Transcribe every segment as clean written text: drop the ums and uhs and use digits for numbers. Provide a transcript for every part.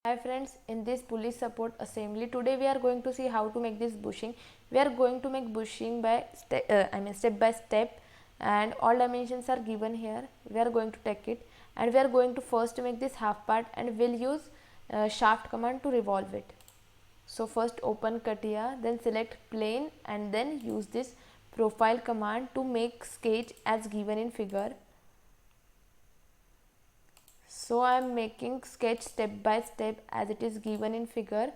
Hi friends, in this pulley support assembly today we are going to see how to make this bushing. We are going to make bushing by step by step, and all dimensions are given here. We are going to take it and we are going to first make this half part, and we'll use shaft command to revolve it. So first open CATIA, then select plane and then use this profile command to make sketch as given in figure. So I am making sketch step by step as it is given in figure,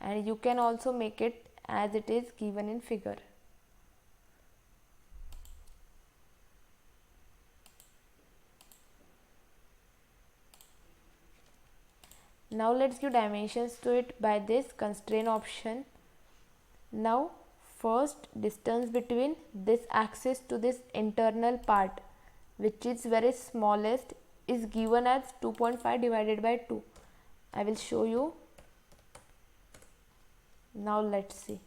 and you can also make it as it is given in figure. Now let's give dimensions to it by this constraint option. Now first distance between this axis to this internal part, which is very smallest, is given as 2.5 divided by 2. I will show you. Now let's see.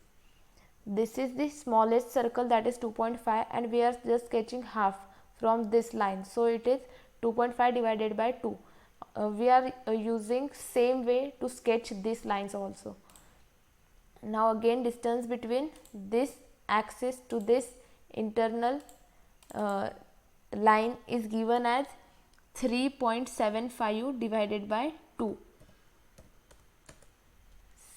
This is the smallest circle, that is 2.5, and we are just sketching half from this line. So it is 2.5 divided by 2. We are using same way to sketch these lines also. Now again distance between this axis to this internal line is given as 3.75 divided by 2.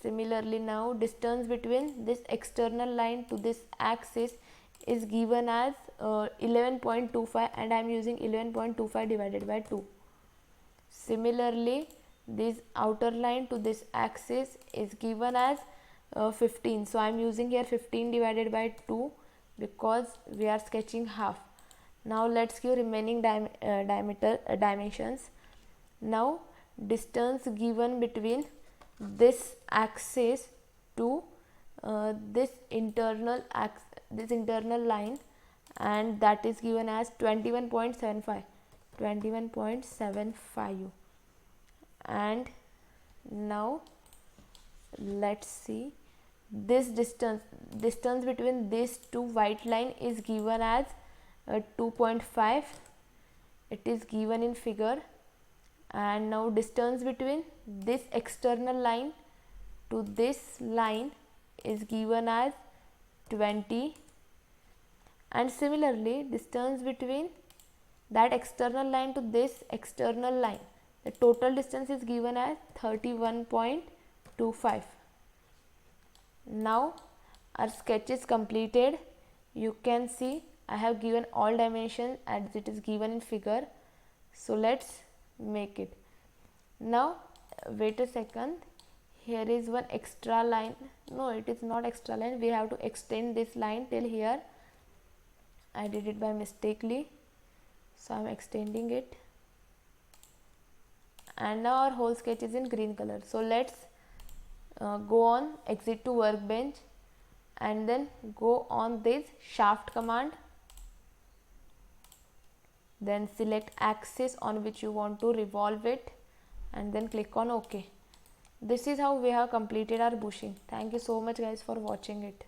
Similarly, now distance between this external line to this axis is given as 11.25, and I am using 11.25 divided by 2. Similarly, this outer line to this axis is given as 15. So I am using here 15 divided by 2 because we are sketching half. Now let's give remaining dimensions. Now distance given between this axis to this internal line, and that is given as 21.75. And now let's see, this distance between these two white line is given as 2.5. it is given in figure. And now distance between this external line to this line is given as 20, and similarly distance between that external line to this external line, the total distance is given as 31.25. Now our sketch is completed. You can see I have given all dimensions as it is given in figure. So let's make it. Now wait a second, here is one extra line. No, it is not extra line, we have to extend this line till here. I did it by mistakenly, so I am extending it, and now our whole sketch is in green color. So let's go on exit to workbench and then go on this shaft command, then select axis on which you want to revolve it, and then click on OK. This is how we have completed our bushing. Thank you so much guys for watching it.